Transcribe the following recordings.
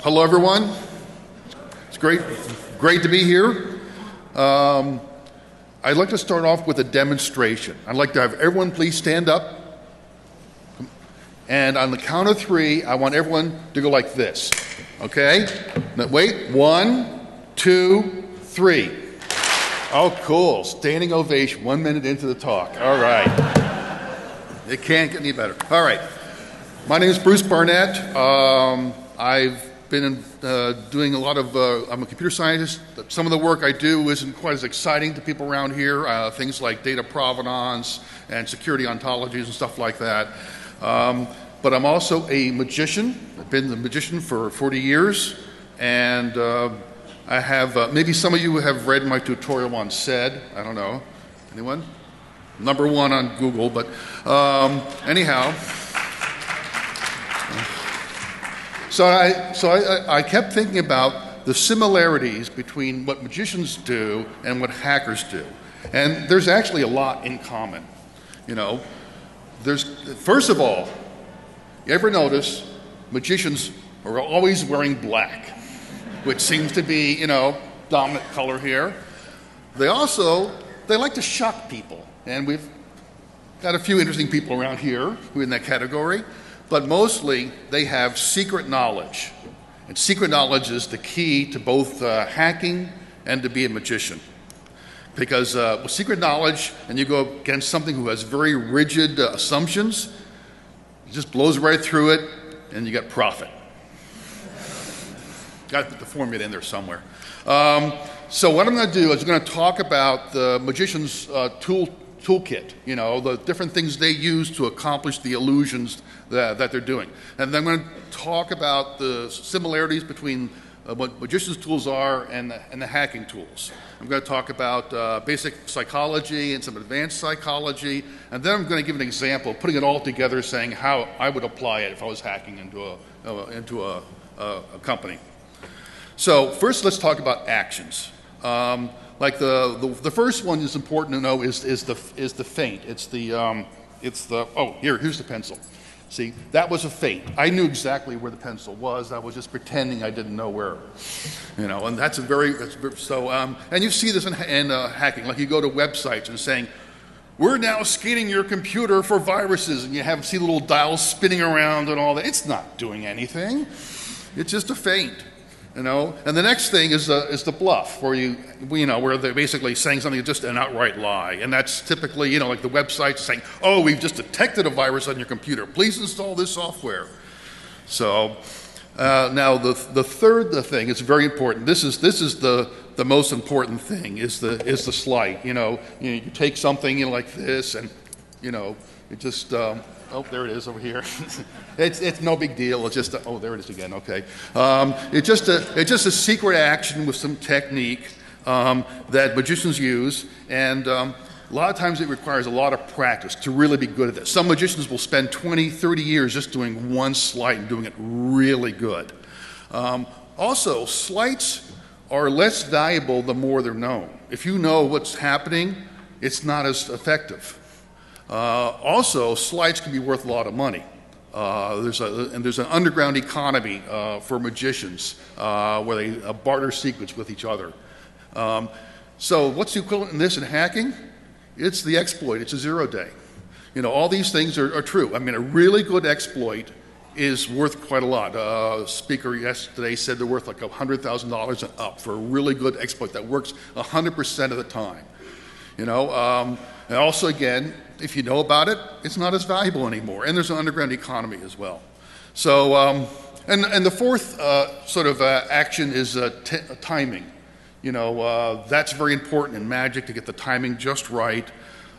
Hello, everyone. It's great to be here. I'd like to start off with a demonstration. I'd like to have everyone please stand up. And on the count of three, I want everyone to go like this. Okay? Now, wait. 1, 2, 3. Oh, cool. Standing ovation 1 minute into the talk. All right. It can't get any better. All right. My name is Bruce Barnett. I've been doing a lot of, I'm a computer scientist. Some of the work I do isn't quite as exciting to people around here, things like data provenance and security ontologies and stuff like that. But I'm also a magician. I've been a magician for 40 years, and I have, maybe some of you have read my tutorial on SED. I don't know. Anyone? #1 on Google, but anyhow. So I kept thinking about the similarities between what magicians do and what hackers do. And there's actually a lot in common. You know, first of all, you ever notice magicians are always wearing black, which seems to be, you know, dominant color here. They like to shock people. And we've got a few interesting people around here who are in that category. But mostly, they have secret knowledge. And secret knowledge is the key to both hacking and to be a magician. Because with secret knowledge, and you go against something who has very rigid assumptions, it just blows right through it, and you get profit. Got to put the formula in there somewhere. So what I'm going to do is I'm going to talk about the magician's toolkit, you know, the different things they use to accomplish the illusions that they're doing. And then I'm going to talk about the similarities between what magician's tools are and the hacking tools. I'm going to talk about basic psychology and some advanced psychology, and then I'm going to give an example, putting it all together, saying how I would apply it if I was hacking into a company. So first, let's talk about actions. Like the first one is important to know is the feint. It's the oh, here's the pencil. See, that was a feint. I knew exactly where the pencil was. I was just pretending I didn't know where. You know, and that's so. And you see this in hacking. Like you go to websites and saying, "We're now scanning your computer for viruses," and you see little dials spinning around and all that. It's not doing anything. It's just a feint. You know, and the next thing is the bluff, where they're basically saying something that's just an outright lie, and that's typically, you know, like the website saying, "Oh, we've just detected a virus on your computer. Please install this software." So now the third thing is very important. This is the most important thing is the sleight. You take something like this, and it just. Oh, there it is over here. It's no big deal. It's just oh, there it is again. Okay, it's just a secret action with some technique that magicians use, and a lot of times it requires a lot of practice to really be good at this. Some magicians will spend 20, 30 years just doing one sleight and doing it really good. Also, sleights are less valuable the more they're known. If you know what's happening, it's not as effective. Also, sleights can be worth a lot of money. There's an underground economy for magicians where they barter secrets with each other. So what's the equivalent in this in hacking? It's the exploit. It's a 0-day. All these things are true. I mean, a really good exploit is worth quite a lot. A speaker yesterday said they're worth like $100,000 and up for a really good exploit that works 100% of the time. And also, again, if you know about it, it's not as valuable anymore. And there's an underground economy as well. So, and the fourth sort of action is timing. That's very important in magic to get the timing just right.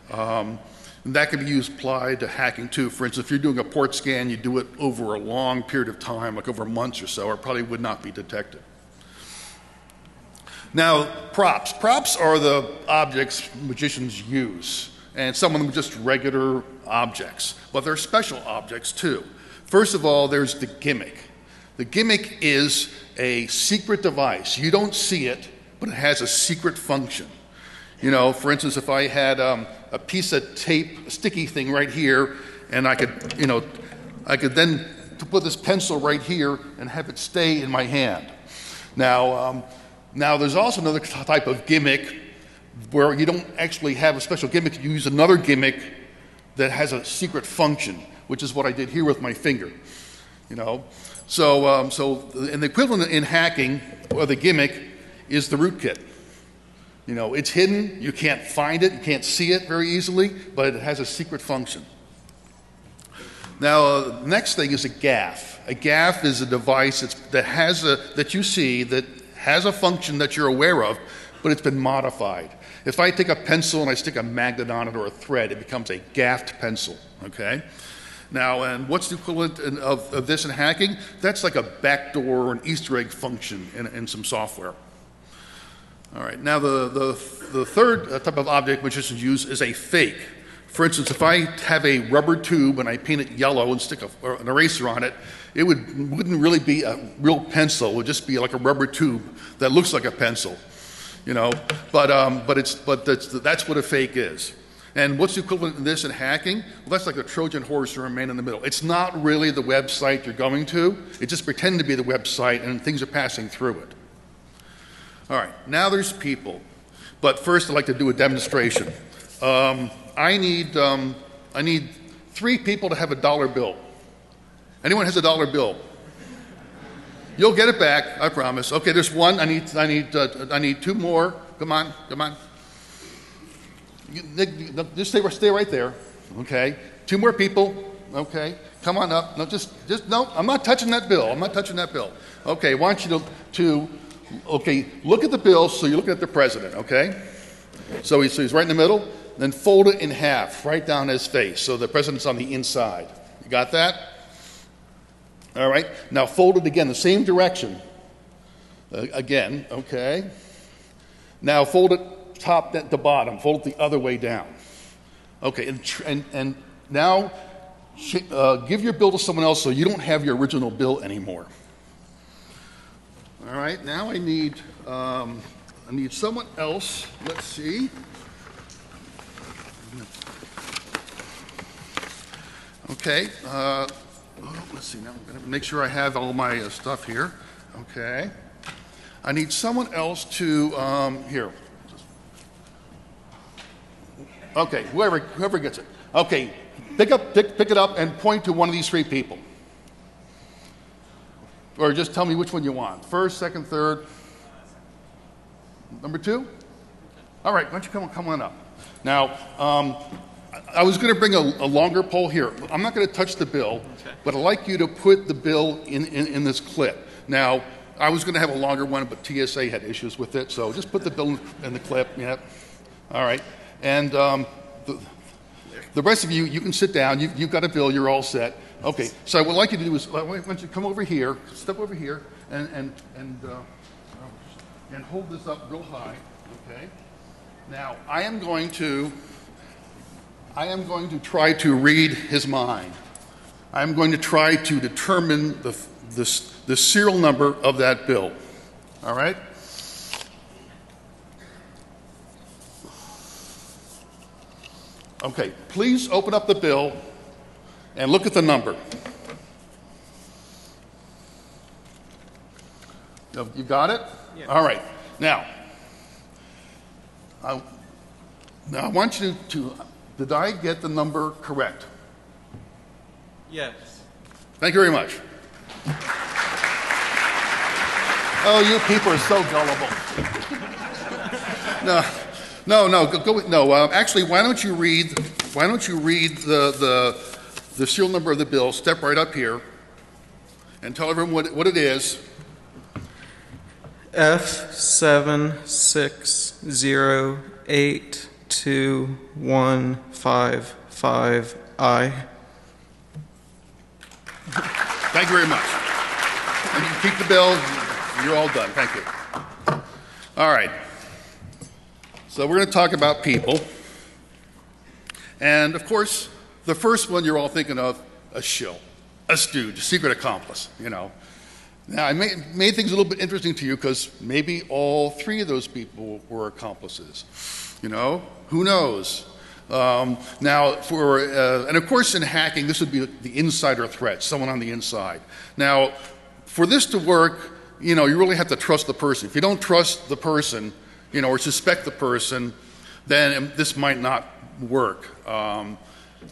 And that can be applied to hacking too. For instance, if you're doing a port scan, you do it over a long period of time, like over months or so, or it probably would not be detected. Now, props. Props are the objects magicians use. And some of them are just regular objects. But there are special objects too. First of all, there's the gimmick. The gimmick is a secret device. You don't see it, but it has a secret function. For instance, if I had a piece of tape, a sticky thing right here, and I could then to put this pencil right here and have it stay in my hand. Now, now there's also another type of gimmick where you don't actually have a special gimmick. You use another gimmick that has a secret function, which is what I did here with my finger. You know, so and the equivalent in hacking or the gimmick is the rootkit. You know, it's hidden. You can't find it. You can't see it very easily, but it has a secret function. Now, the next thing is a gaff. A gaff is a device that you see that has a function that you're aware of, but it's been modified. If I take a pencil and I stick a magnet on it or a thread, it becomes a gaffed pencil, okay? Now, and what's the equivalent of this in hacking? That's like a backdoor or an Easter egg function in some software. All right, now the third type of object magicians use is a fake. For instance, if I have a rubber tube and I paint it yellow and stick an eraser on it, it wouldn't really be a real pencil. It would just be like a rubber tube that looks like a pencil, you know. But that's what a fake is. And what's the equivalent of this in hacking? Well, that's like a Trojan horse or a man in the middle. It's not really the website you're going to. It just pretends to be the website, and things are passing through it. All right, now there's people. But first, I'd like to do a demonstration. I need 3 people to have a dollar bill. Anyone has a dollar bill? You'll get it back, I promise. Okay, there's one. I need 2 more. Come on. Just stay right there. Okay. 2 more people. Okay. Come on up. No, just no. I'm not touching that bill. Okay. I want you to look at the bill. So you're looking at the president. Okay. So he's right in the middle. Then fold it in half, right down his face, so the president's on the inside. You got that? All right. Now fold it again, the same direction. Again, okay. Now fold it top to bottom. Fold it the other way down. Okay, and now give your bill to someone else so you don't have your original bill anymore. All right. Now I need someone else. Let's see. Okay, let's see, now I'm going to make sure I have all my stuff here. Okay, I need someone else to, here. Okay, whoever gets it. Okay, pick it up and point to one of these 3 people. Or just tell me which one you want. First, second, third. Number 2? All right, why don't you come on up. Now, I was going to bring a longer pole here. I'm not going to touch the bill, but I'd like you to put the bill in this clip. Now, I was going to have a longer one, but TSA had issues with it, so just put the bill in the clip. Yeah. All right. And the rest of you can sit down. You've got a bill. You're all set. Okay. So what I'd like you to do is, why don't you come over here, step over here, and hold this up real high. Okay. Now, I am going to try to read his mind. I'm going to try to determine the serial number of that bill. All right? Okay, please open up the bill and look at the number. You got it? Yeah. All right. Now, I want you to, did I get the number correct? Yes. Thank you very much. Oh, you people are so gullible. No. Actually, why don't you read the serial number of the bill? Step right up here and tell everyone what it is. F76082155I. Thank you very much. And you can keep the bill. You're all done. Thank you. All right. So we're going to talk about people. And, of course, the first one you're all thinking of, a shill, a stooge, a secret accomplice, you know. Now, I made things a little bit interesting to you because maybe all 3 of those people were accomplices. You know, who knows? Now, and of course in hacking, this would be the insider threat, someone on the inside. Now, for this to work, you really have to trust the person. If you don't trust the person, or suspect the person, then this might not work.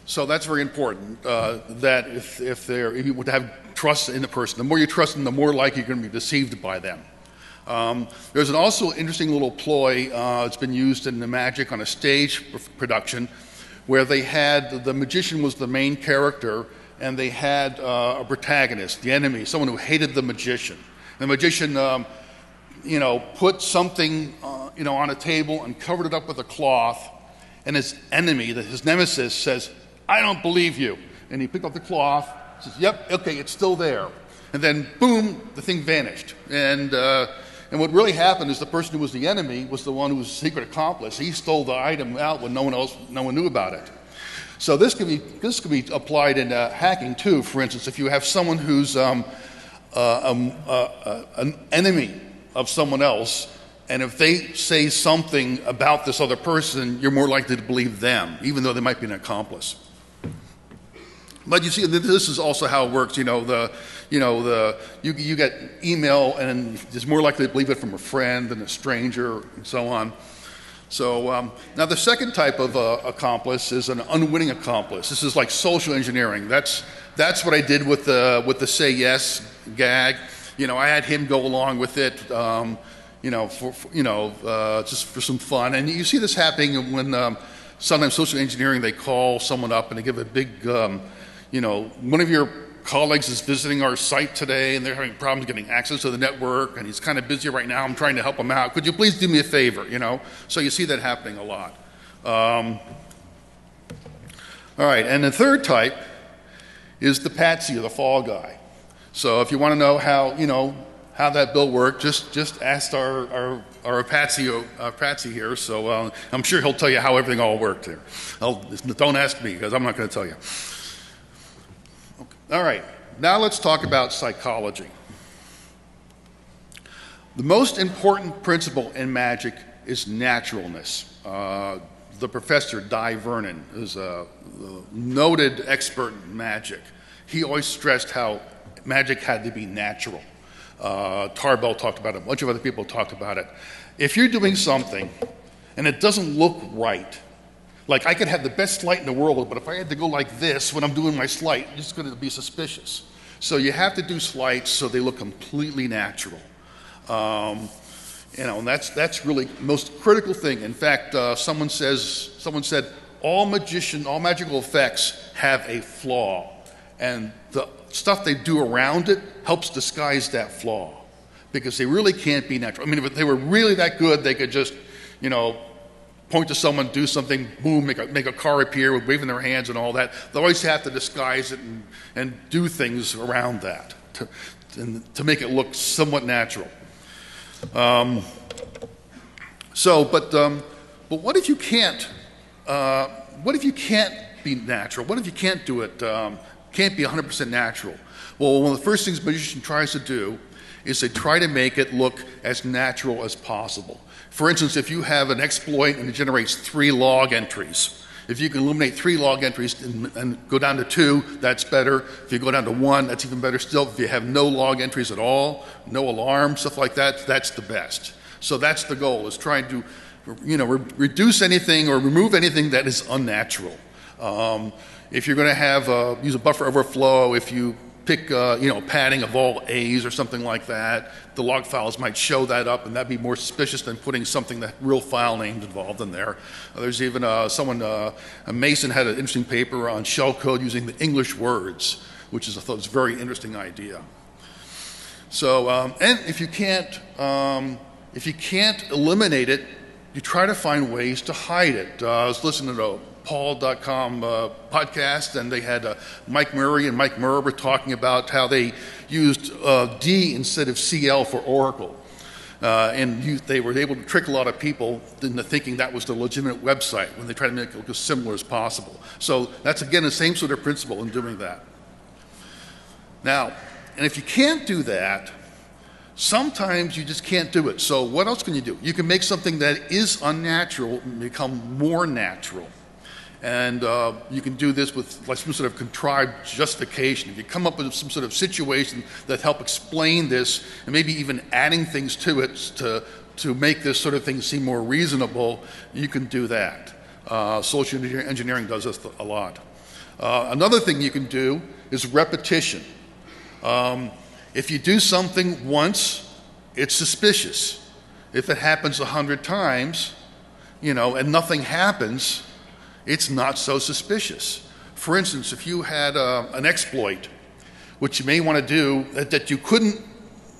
So that's very important, that if you would have trust in the person, the more you trust them, the more likely you're going to be deceived by them. There's also an interesting little ploy. It's been used in the magic on a stage production where they had, the magician was the main character, and they had a protagonist, the enemy, someone who hated the magician. The magician, put something, on a table and covered it up with a cloth, and his enemy, his nemesis, says, "I don't believe you." And he picked up the cloth, says, "Yep, okay, it's still there." And then, boom, the thing vanished. And what really happened is the person who was the enemy was the one who was a secret accomplice. He stole the item out when no one knew about it. So this could be applied in hacking too. For instance, if you have someone who's an enemy of someone else, and if they say something about this other person, you're more likely to believe them, even though they might be an accomplice. But you see, this is also how it works. You get email, and it's more likely to believe it from a friend than a stranger, and so on. So now the second type of accomplice is an unwitting accomplice. This is like social engineering. That's what I did with the say yes gag. I had him go along with it. Just for some fun. And you see this happening when sometimes social engineering, they call someone up and they give a big, one of your colleagues is visiting our site today and they're having problems getting access to the network and he's kind of busy right now. I'm trying to help him out. Could you please do me a favor, So you see that happening a lot. All right, and the third type is the patsy or the fall guy. So if you want to know how that bill worked, just ask our patsy here. So I'm sure he'll tell you how everything all worked here. Don't ask me because I'm not going to tell you. Okay. All right, now let's talk about psychology. The most important principle in magic is naturalness. The professor, Di Vernon, is a noted expert in magic. He always stressed how magic had to be natural. Tarbell talked about it. A bunch of other people talked about it. If you're doing something and it doesn't look right, like I could have the best sleight in the world, but if I had to go like this when I'm doing my sleight, it's going to be suspicious. So you have to do sleights so they look completely natural. And that's really the most critical thing. In fact, someone said all magical effects have a flaw, and the stuff they do around it helps disguise that flaw, because they really can't be natural. I mean, if they were really that good, they could just, point to someone, do something, boom, make a car appear with waving their hands and all that. They always have to disguise it and do things around that to make it look somewhat natural. But what if you can't? What if you can't be natural? What if you can't do it? Can't be 100% natural? Well, one of the first things a magician tries to do is they try to make it look as natural as possible. For instance, if you have an exploit and it generates 3 log entries, if you can eliminate 3 log entries and go down to 2, that's better. If you go down to 1, that's even better still. If you have no log entries at all, no alarm, stuff like that, that's the best. So that's the goal, is trying to reduce anything or remove anything that is unnatural. If you're going to use a buffer overflow, if you pick padding of all A's or something like that, the log files might show that up, and that'd be more suspicious than putting something, that real file names involved in there. There's even a Mason had an interesting paper on shell code using the English words, which is, I thought, was a very interesting idea. So, and if you can't eliminate it, you try to find ways to hide it. I was listening to a Paul.com podcast, and they had Mike Murray and Mike Murray were talking about how they used D instead of CL for Oracle. They were able to trick a lot of people into thinking that was the legitimate website when they tried to make it look as similar as possible. So that's, again, the same sort of principle in doing that. Now, and if you can't do that, sometimes you just can't do it. So what else can you do? You can make something that is unnatural become more natural. And you can do this with like some sort of contrived justification. If you come up with some sort of situation that help explain this, and maybe even adding things to it to make this sort of thing seem more reasonable, you can do that. Social engineering does this a lot. Another thing you can do is repetition. If you do something once, it's suspicious. If it happens 100 times, and nothing happens, it's not so suspicious. For instance, if you had an exploit, which you may want to do that you couldn't,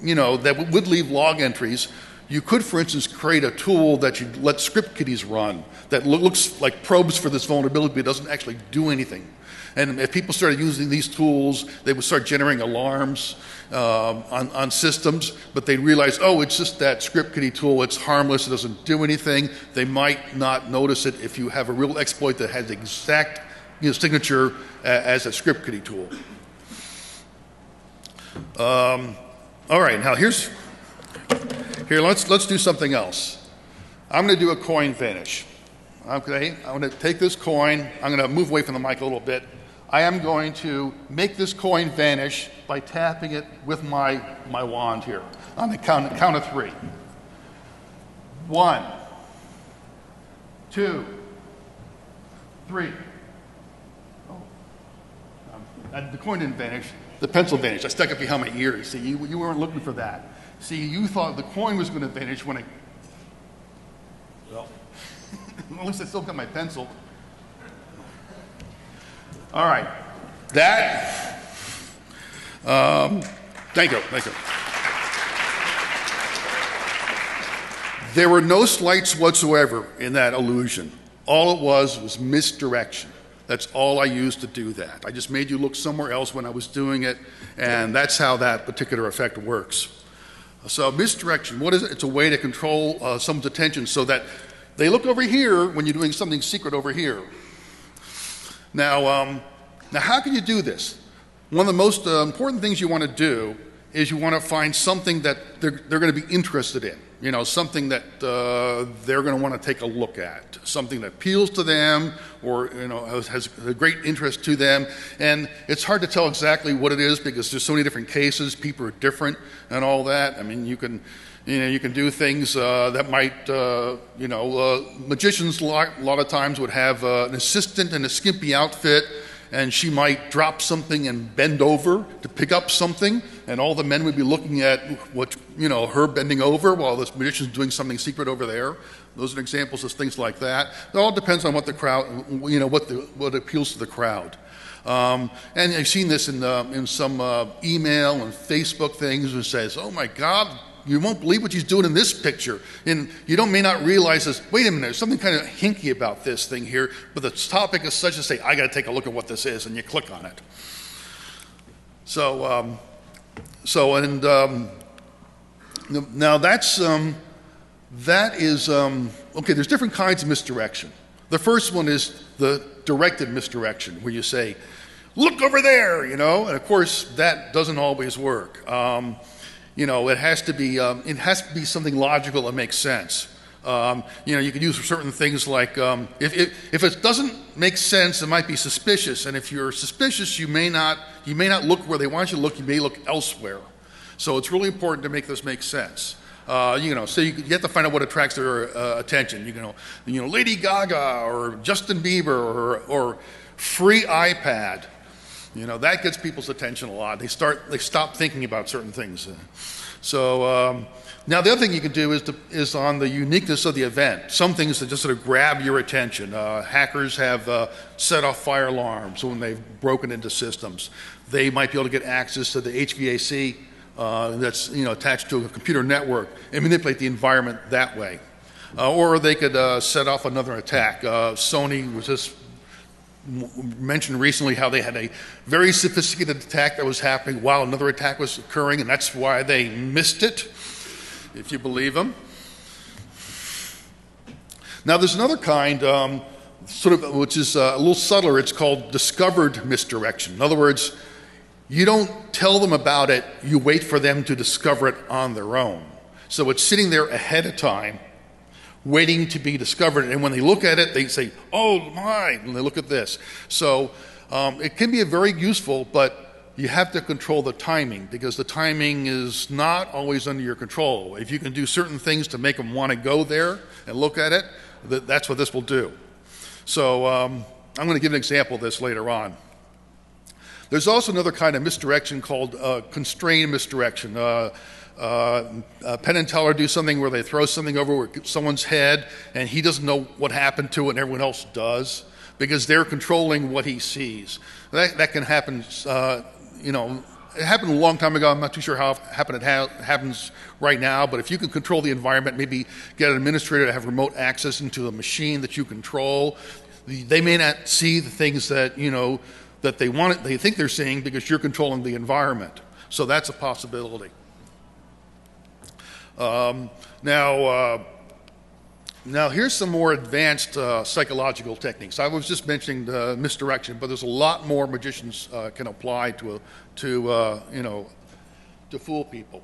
that would leave log entries, you could, for instance, create a tool that you let script kiddies run that looks like probes for this vulnerability but doesn't actually do anything. And if people started using these tools, they would start generating alarms on systems, but they realize, oh, it's just that script kiddie tool, it's harmless, it doesn't do anything. They might not notice it if you have a real exploit that has the exact signature as a script kiddie tool. All right, now here, let's do something else. I'm going to do a coin vanish. Okay, I'm going to take this coin. I'm going to move away from the mic a little bit. I am going to make this coin vanish by tapping it with my wand here on the count of 3. 1, 2, 3. Oh, the coin didn't vanish. The pencil vanished. I stuck it behind my ear. See, you weren't looking for that. See, you thought the coin was going to vanish when well, at least I still got my pencil. All right. That, thank you. There were no sleights whatsoever in that illusion. All it was misdirection. That's all I used to do that. I just made you look somewhere else when I was doing it, and that's how that particular effect works. So misdirection, what is it? It's a way to control someone's attention so that they look over here when you're doing something secret over here. Now how can you do this? One of the most important things you want to do is you want to find something that they're going to be interested in. Something that they're going to want to take a look at, something that appeals to them or has a great interest to them. And it's hard to tell exactly what it is because there's so many different cases, people are different and all that. I mean, you can do things that might, magicians a lot of times would have an assistant in a skimpy outfit, and she might drop something and bend over to pick up something, and all the men would be looking at her bending over while this magician's doing something secret over there. Those are examples of things like that. It all depends on what the crowd, what appeals to the crowd. And I've seen this in some email and Facebook things that says, "Oh my God, you won't believe what she's doing in this picture." And you may not realize this, wait a minute, there's something kind of hinky about this thing here, but the topic is such as say, I got to take a look at what this is, and you click on it. Now that is, okay, there's different kinds of misdirection. The first one is the directed misdirection, where you say, look over there, and of course that doesn't always work. It has to be something logical that makes sense. You can use certain things like if it doesn't make sense, it might be suspicious, and if you're suspicious, you may not look where they want you to look. You may look elsewhere. So it's really important to make this make sense. So you have to find out what attracts their attention. Lady Gaga or Justin Bieber or free iPad. That gets people's attention a lot. They stop thinking about certain things. Now the other thing you can do is on the uniqueness of the event. Some things that just sort of grab your attention. Hackers have set off fire alarms when they've broken into systems. They might be able to get access to the HVAC that's attached to a computer network and manipulate the environment that way. Or they could set off another attack. Sony was just mentioned recently how they had a very sophisticated attack that was happening while another attack was occurring, and that's why they missed it, if you believe them. Now there's another kind, which is a little subtler. It's called discovered misdirection. In other words, you don't tell them about it, you wait for them to discover it on their own. So it's sitting there ahead of time, waiting to be discovered. And when they look at it, they say, oh my, and they look at this. So it can be very useful, but you have to control the timing, because the timing is not always under your control. If you can do certain things to make them want to go there and look at it, that's what this will do. So I'm going to give an example of this later on. There's also another kind of misdirection called constrained misdirection. Penn and Teller do something where they throw something over someone's head and he doesn't know what happened to it and everyone else does, because they're controlling what he sees. That can happen, it happened a long time ago. I'm not too sure how it happens right now, but if you can control the environment, maybe get an administrator to have remote access into a machine that you control, they may not see the things that, that they think they're seeing, because you're controlling the environment. So that's a possibility. Now here's some more advanced psychological techniques. I was just mentioning misdirection, but there's a lot more magicians can apply to fool people.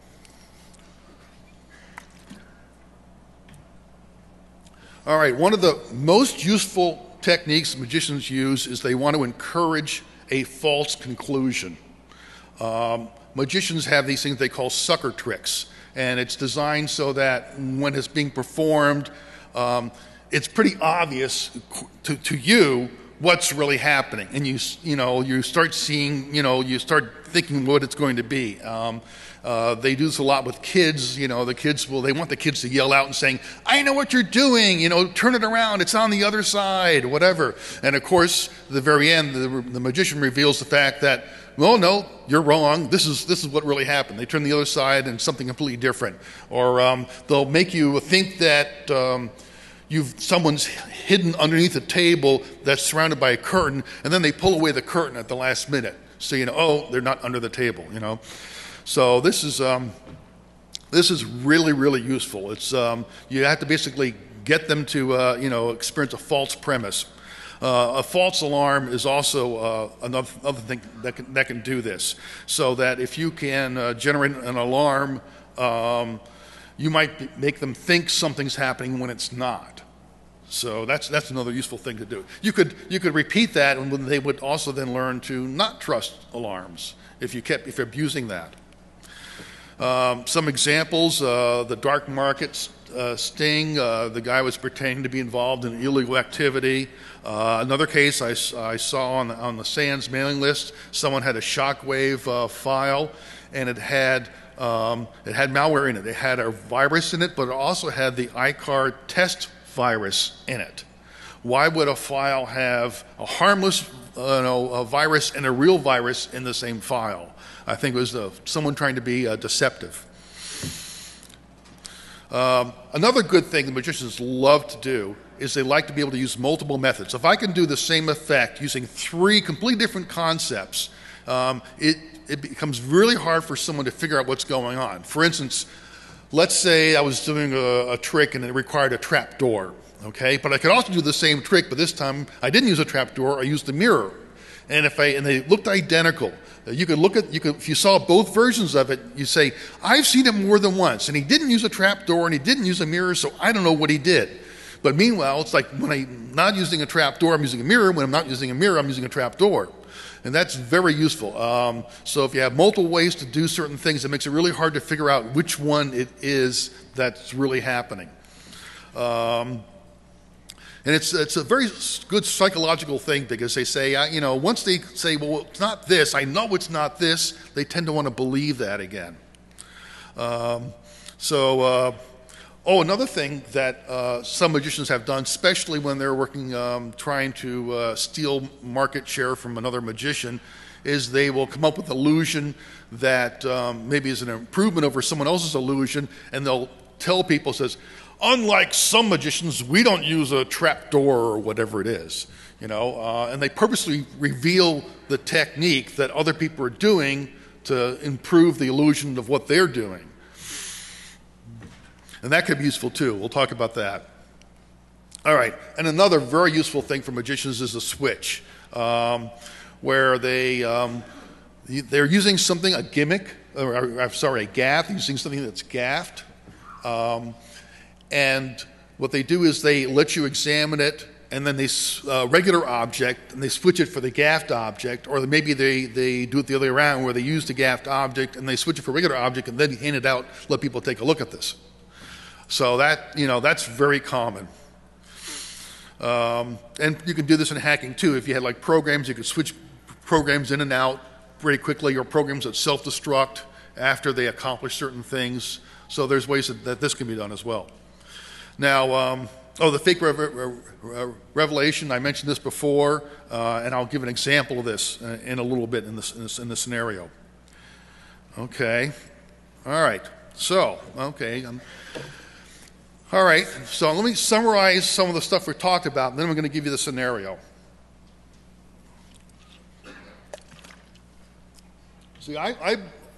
All right, one of the most useful techniques magicians use is they want to encourage a false conclusion. Magicians have these things they call sucker tricks, and it's designed so that when it's being performed, it's pretty obvious to you what's really happening, and you start seeing, you start thinking what it's going to be. They do this a lot with kids. They want the kids to yell out and saying, "I know what you're doing. Turn it around. It's on the other side," whatever. And of course, at the very end, the magician reveals the fact that, well, no, you're wrong. This is what really happened. They turn the other side and something completely different. Or they'll make you think that someone's hidden underneath a table that's surrounded by a curtain, and then they pull away the curtain at the last minute. So they're not under the table. So this is really, really useful. It's you have to basically get them to experience a false premise. A false alarm is also another thing that can do this. So that if you can generate an alarm, you might make them think something's happening when it's not. So that's another useful thing to do. You could repeat that, and they would also then learn to not trust alarms if you're abusing that. Some examples: the dark market sting. The guy was pretending to be involved in illegal activity. Another case I saw on the Sands mailing list. Someone had a shockwave file, and it had malware in it. It had a virus in it, but it also had the iCar test virus in it. Why would a file have a harmless a virus and a real virus in the same file? I think it was someone trying to be deceptive. Another good thing the magicians love to do is they like to be able to use multiple methods. If I can do the same effect using 3 completely different concepts, it becomes really hard for someone to figure out what's going on. For instance, let's say I was doing a trick and it required a trap door, okay? But I could also do the same trick, but this time I didn't use a trap door, I used a mirror. And they looked identical. If you saw both versions of it, you say, I've seen it more than once, and he didn't use a trap door and he didn't use a mirror, so I don't know what he did. But meanwhile, it's like when I'm not using a trap door, I'm using a mirror. When I'm not using a mirror, I'm using a trap door. And that's very useful. So if you have multiple ways to do certain things, it makes it really hard to figure out which one it is that's really happening. And it's a very good psychological thing, because they say, once they say, well, it's not this, I know it's not this, they tend to want to believe that again. Another thing that some magicians have done, especially when they're working, trying to steal market share from another magician, is they will come up with an illusion that maybe is an improvement over someone else's illusion, and they'll tell people, says, unlike some magicians, we don't use a trap door or whatever it is, and they purposely reveal the technique that other people are doing to improve the illusion of what they're doing. And that could be useful too. We'll talk about that. All right, and another very useful thing for magicians is a switch, where they're using something, a gimmick, a gaff, using something that's gaffed. And what they do is they let you examine it, and then they regular object, and they switch it for the gaffed object, or maybe they do it the other way around, where they use the gaffed object and they switch it for regular object, and then hand it out, let people take a look at this. So that, that's very common. And you can do this in hacking too. If you had like programs, you could switch programs in and out very quickly, or programs that self-destruct after they accomplish certain things. So there's ways that this can be done as well. Now, the fake revelation, I mentioned this before, and I'll give an example of this in a little bit in this scenario. Okay. All right. So, okay. All right. So let me summarize some of the stuff we talked about, and then I'm going to give you the scenario. See,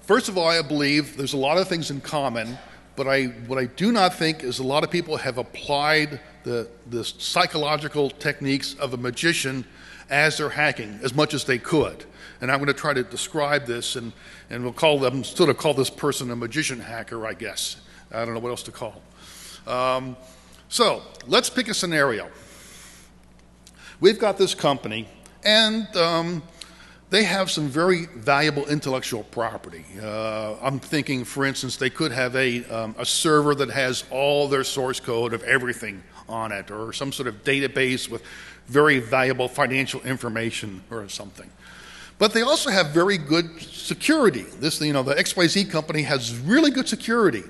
first of all, I believe there's a lot of things in common, but what I do not think is a lot of people have applied the psychological techniques of a magician as they're hacking as much as they could. And I'm going to try to describe this, and we'll call this person a magician hacker, I guess. I don't know what else to call. So let's pick a scenario. We've got this company, and they have some very valuable intellectual property. I'm thinking, for instance, they could have a server that has all their source code of everything on it, or some sort of database with very valuable financial information or something. But they also have very good security. The XYZ company has really good security,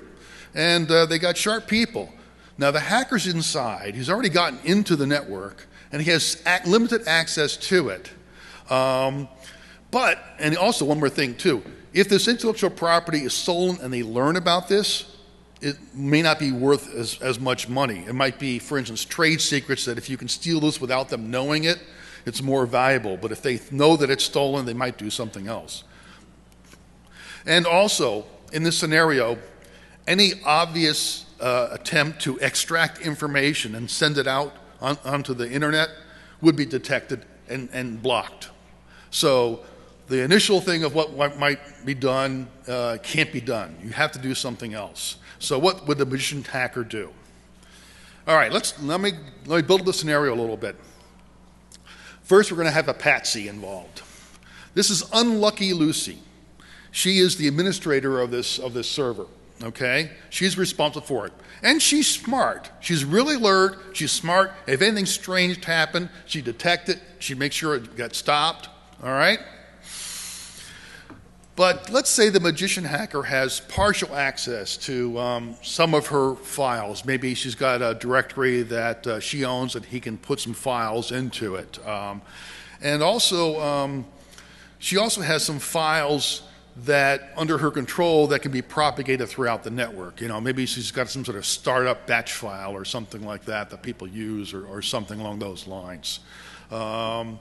and they got sharp people. Now the hacker's inside. He's already gotten into the network, and he has limited access to it. And also one more thing too, if this intellectual property is stolen and they learn about this, it may not be worth as much money. It might be, for instance, trade secrets that if you can steal this without them knowing it, it's more valuable. But if they know that it's stolen, they might do something else. And also, in this scenario, any obvious attempt to extract information and send it out onto the internet would be detected and blocked. So the initial thing of what might be done can't be done. You have to do something else. So what would the magician hacker do? All right, let me build the scenario a little bit. First, we're going to have a patsy involved. This is Unlucky Lucy. She is the administrator of this server. Okay, she's responsible for it, and she's smart. She's really alert. She's smart. If anything strange happened, she'd detect it. She'd make sure it got stopped. All right. But let's say the magician hacker has partial access to some of her files. Maybe she's got a directory that she owns and he can put some files into it. And also, she also has some files that under her control that can be propagated throughout the network. Maybe she's got some sort of startup batch file or something like that people use, or something along those lines. All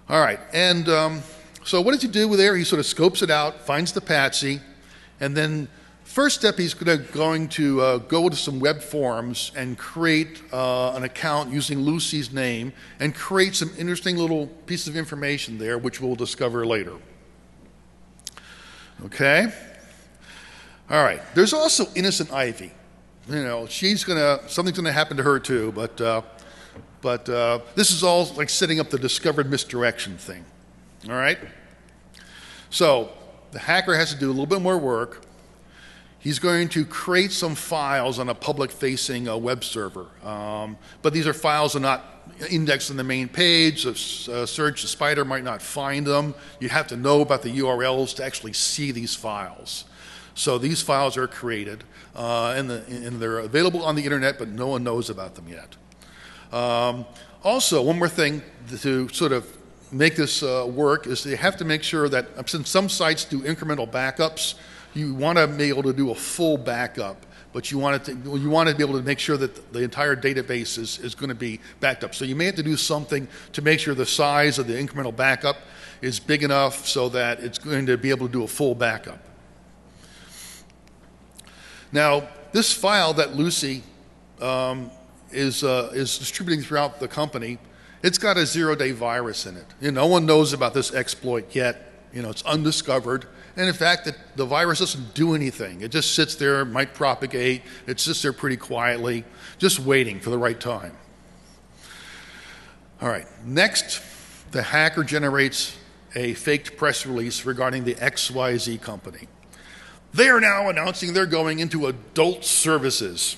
right, and so what does he do with there? He sort of scopes it out, finds the patsy, and then first step he's going to go to some web forums and create an account using Lucy's name and create some interesting little pieces of information there, which we'll discover later. Okay? All right. There's also Innocent Ivy. Something's gonna happen to her too, but this is all like setting up the discovered misdirection thing. All right? So the hacker has to do a little bit more work. He's going to create some files on a public-facing web server. But these are files that are not indexed on the main page. So search the spider might not find them. You have to know about the URLs to actually see these files. So these files are created, and they're available on the internet, but no one knows about them yet. Also, one more thing to sort of make this work is you have to make sure that, since some sites do incremental backups, you want to be able to do a full backup, but you want to be able to make sure that the entire database is going to be backed up. So you may have to do something to make sure the size of the incremental backup is big enough so that it's going to be able to do a full backup. Now, this file that Lucy is distributing throughout the company, it's got a zero-day virus in it. No one knows about this exploit yet. You know, it's undiscovered. And in fact, the virus doesn't do anything. It just sits there, might propagate. It sits there pretty quietly, just waiting for the right time. All right, next, the hacker generates a faked press release regarding the XYZ company. They are now announcing they're going into adult services.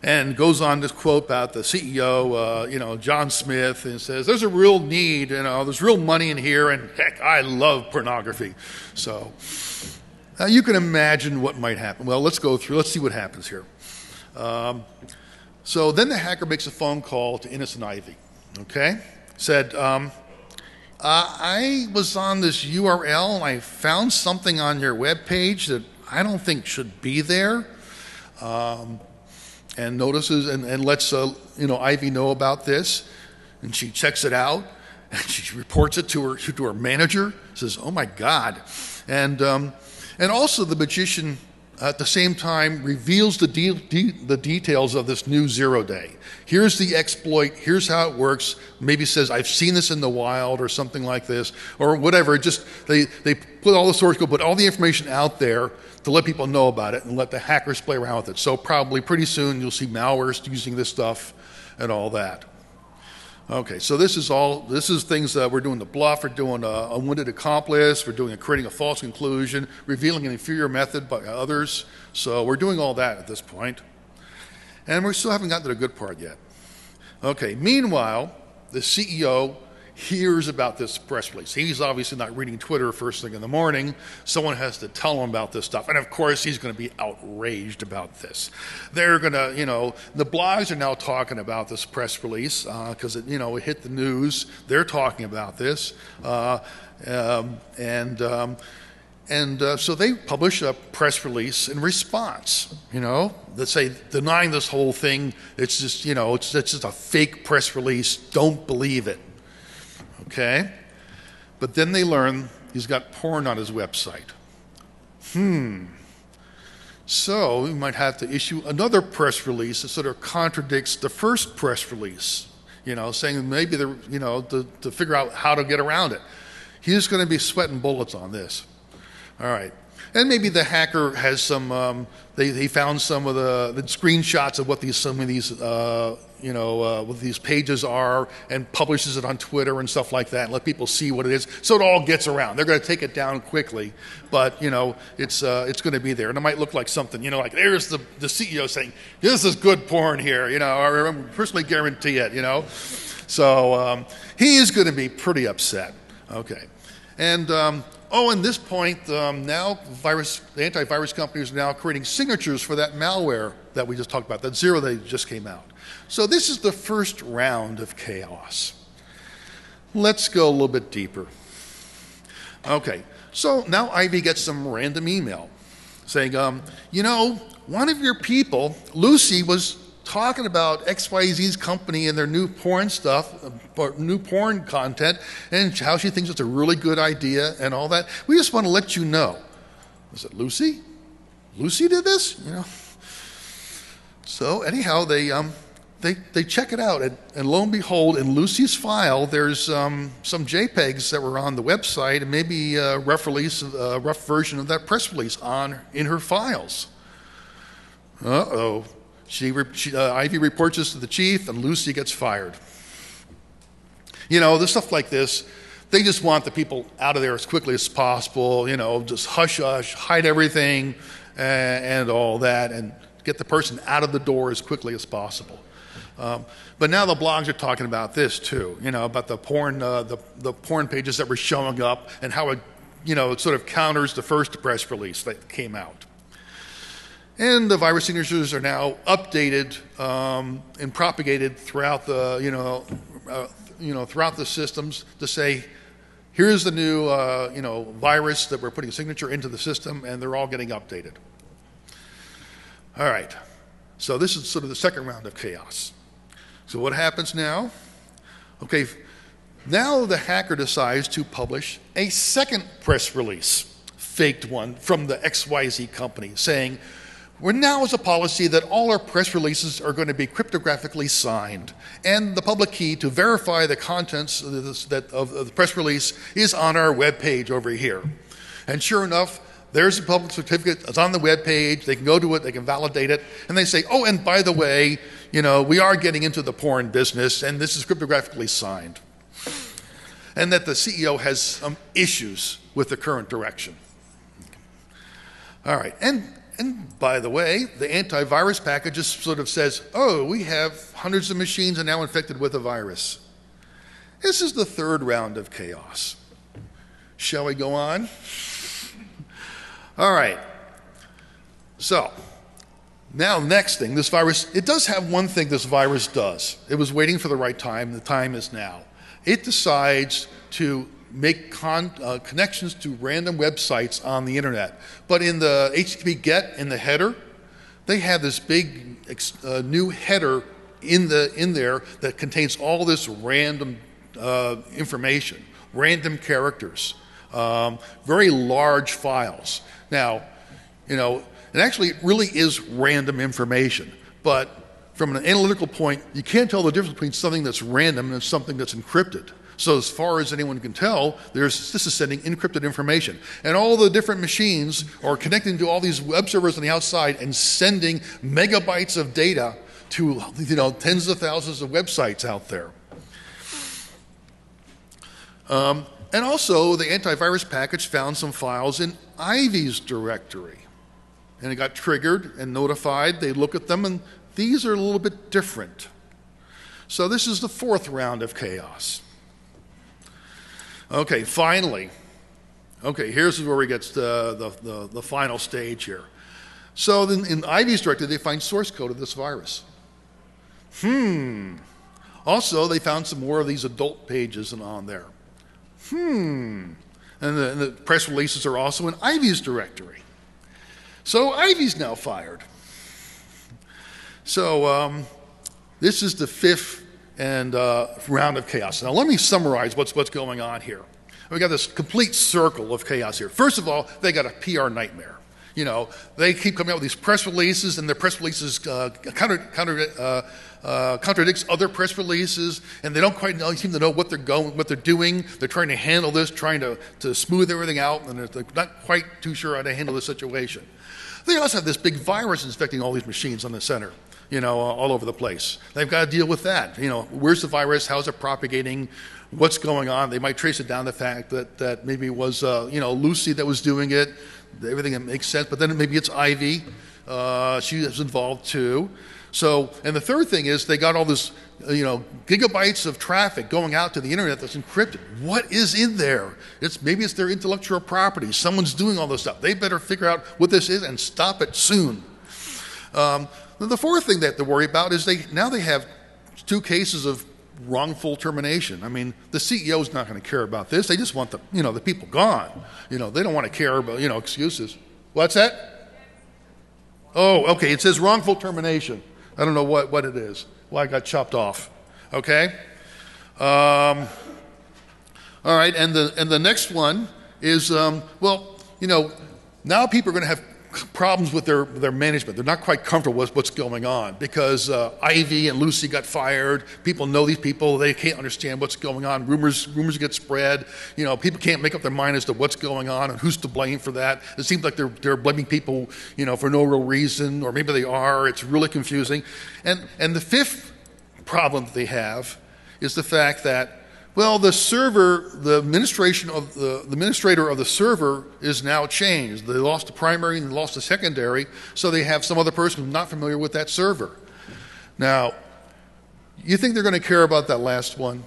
And goes on to quote about the CEO, John Smith, and says, there's a real need, there's real money in here, and heck, I love pornography. So you can imagine what might happen. Well, let's see what happens here. So then the hacker makes a phone call to Innocent Ivy, okay? Said, I was on this URL, and I found something on your webpage that I don't think should be there. And notices and lets Ivy know about this, and she checks it out, and she reports it to her manager. Says, "Oh my God!" And also the magician at the same time reveals the details of this new 0 day. Here's the exploit. Here's how it works. Maybe says, "I've seen this in the wild," or something like this, or whatever. Just they put all the source code, put all the information out there to let people know about it and let the hackers play around with it. So probably pretty soon you'll see malwares using this stuff and all that. Okay, so this is things that we're doing the bluff, we're doing a unwitting accomplice, we're doing creating a false conclusion, revealing an inferior method by others. So we're doing all that at this point. And we still haven't gotten to the good part yet. Okay, meanwhile, the CEO hears about this press release. He's obviously not reading Twitter first thing in the morning. Someone has to tell him about this stuff. And of course, he's going to be outraged about this. They're going to, the blogs are now talking about this press release because it hit the news. They're talking about this. So they publish a press release in response, that say, denying this whole thing. It's just, it's just a fake press release. Don't believe it. Okay? But then they learn he's got porn on his website. So we might have to issue another press release that sort of contradicts the first press release, saying maybe to figure out how to get around it. He's going to be sweating bullets on this. All right. And maybe the hacker has some, they found some of the screenshots of what what these pages are and publishes it on Twitter and stuff like that and let people see what it is. So it all gets around. They're going to take it down quickly, but, it's going to be there. And it might look like something, like there's the CEO saying, this is good porn here, I personally guarantee it, So he is going to be pretty upset. Okay. And, at this point, now the antivirus companies are now creating signatures for that malware that we just talked about, that 0 day just came out. So this is the first round of chaos. Let's go a little bit deeper. Okay, so now Ivy gets some random email saying, one of your people, Lucy, was talking about XYZ's company and their new porn stuff, new porn content, and how she thinks it's a really good idea and all that. We just want to let you know. Was it Lucy? Lucy did this? So anyhow, they check it out, and lo and behold, in Lucy's file, there's some JPEGs that were on the website, and maybe a rough version of that press release in her files. Uh-oh. Ivy reports this to the chief, and Lucy gets fired. There's stuff like this. They just want the people out of there as quickly as possible, just hush-hush, hide everything, and all that, and get the person out of the door as quickly as possible. But now the blogs are talking about this too, about the porn pages that were showing up and how it sort of counters the first press release that came out. And the virus signatures are now updated and propagated throughout the throughout the systems to say, here's the new virus that we're putting a signature into the system, and they're all getting updated. All right. So this is sort of the second round of chaos. So what happens now? Okay, now the hacker decides to publish a second press release, faked one, from the XYZ company saying, Where now is a policy that all our press releases are going to be cryptographically signed, and the public key to verify the contents of the press release is on our web page over here. And sure enough, there's a public certificate. It's on the web page. They can go to it. They can validate it. And they say, oh, and by the way, you know, we are getting into the porn business, and this is cryptographically signed. And that the CEO has some issues with the current direction. All right. And by the way, the antivirus package just sort of says, oh, we have hundreds of machines are now infected with a virus. This is the third round of chaos. Shall we go on? All right. So, now next thing, this virus, it does have one thing this virus does. It was waiting for the right time. The time is now. It decides to make connections to random websites on the internet. But in the HTTP GET, in the header, they have this big new header in there that contains all this random information, random characters, very large files. Now, you know, and actually it really is random information, but from an analytical point, you can't tell the difference between something that's random and something that's encrypted. So as far as anyone can tell, this is sending encrypted information. And all the different machines are connecting to all these web servers on the outside and sending megabytes of data to, you know, tens of thousands of websites out there. And also, the antivirus package found some files in Ivy's directory. And it got triggered and notified. They look at them, and these are a little bit different. So this is the fourth round of chaos. Okay, finally. Okay, here's where we get to the final stage here. So then in Ivy's directory, they find source code of this virus. Also, they found some more of these adult pages and on there. And the press releases are also in Ivy's directory. So Ivy's now fired. So this is the fifth and round of chaos. Now let me summarize what's going on here. We got this complete circle of chaos here. First of all, they got a PR nightmare. You know, they keep coming out with these press releases, and their press releases contradicts other press releases, and they don't quite seem to know what they're doing. They're trying to handle this, trying to smooth everything out, and they're not quite too sure how to handle the situation. They also have this big virus infecting all these machines on the center, you know, all over the place. They've got to deal with that. You know, where's the virus? How's it propagating? What's going on? They might trace it down to the fact that maybe it was, you know, Lucy that was doing it. Everything that makes sense, but then maybe it's Ivy. She is involved too. So, and the third thing is they got all this, you know, gigabytes of traffic going out to the internet that's encrypted. What is in there? Maybe it's their intellectual property. Someone's doing all this stuff. They better figure out what this is and stop it soon. The fourth thing they have to worry about is they have 2 cases of wrongful termination. I mean, the CEO is not going to care about this. They just want the people gone. You know, they don't want to care about, you know, excuses. What's that? Oh, okay. It says wrongful termination. I don't know what it is. Well, I got chopped off. Okay. All right. And the next one is well, you know, now people are going to have problems with their management. They're not quite comfortable with what's going on because Ivy and Lucy got fired. People know these people. They can't understand what's going on. Rumors get spread. You know, people can't make up their mind as to what's going on and who's to blame for that. It seems like they're blaming people, you know, for no real reason, or maybe they are. It's really confusing. And the fifth problem that they have is the fact that, well, the administrator of the server is now changed. They lost the primary and they lost the secondary, so they have some other person who's not familiar with that server. Now, you think they're going to care about that last one?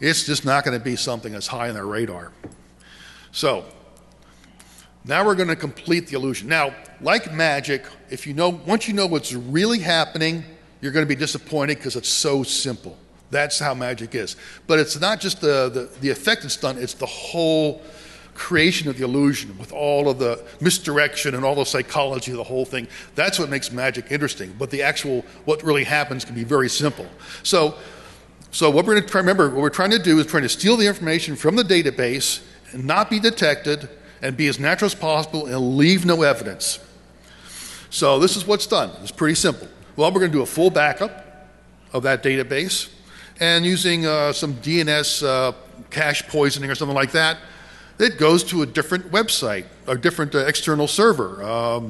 It's just not going to be something that's high on their radar. So, now we're going to complete the illusion. Now, like magic, once you know what's really happening, you're going to be disappointed because it's so simple. That's how magic is. But it's not just the effect it's done, it's the whole creation of the illusion with all of the misdirection and all the psychology of the whole thing. That's what makes magic interesting. But what really happens can be very simple. So what we're going to remember, what we're trying to do is trying to steal the information from the database and not be detected and be as natural as possible and leave no evidence. So this is what's done. It's pretty simple. Well, we're going to do a full backup of that database, and using some DNS cache poisoning or something like that, it goes to a different website, a different external server,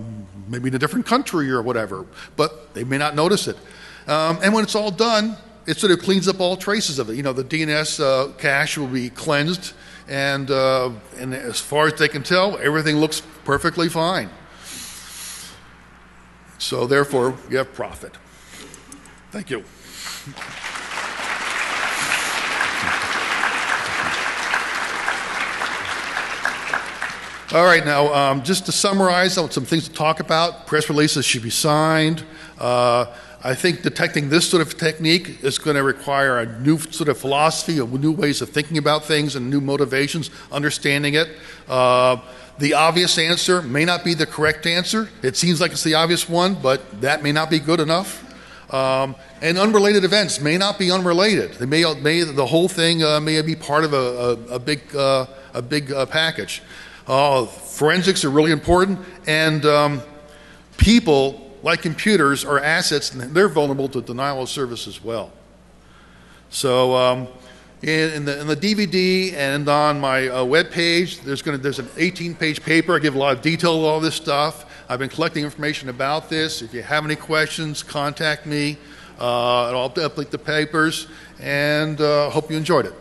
maybe in a different country or whatever, but they may not notice it. And when it's all done, it sort of cleans up all traces of it. You know, the DNS cache will be cleansed, and as far as they can tell, everything looks perfectly fine. So therefore, you have profit. Thank you. All right, now just to summarize some things to talk about, press releases should be signed. I think detecting this sort of technique is going to require a new sort of philosophy, new ways of thinking about things and new motivations, understanding it. The obvious answer may not be the correct answer. It seems like it's the obvious one, but that may not be good enough. And unrelated events may not be unrelated. They may the whole thing may be part of a big package. Forensics are really important, and people, like computers, are assets, and they're vulnerable to denial of service as well. So in the DVD and on my web page, there's an 18-page paper. I give a lot of detail to all this stuff. I've been collecting information about this. If you have any questions, contact me, and I'll update the papers, and hope you enjoyed it.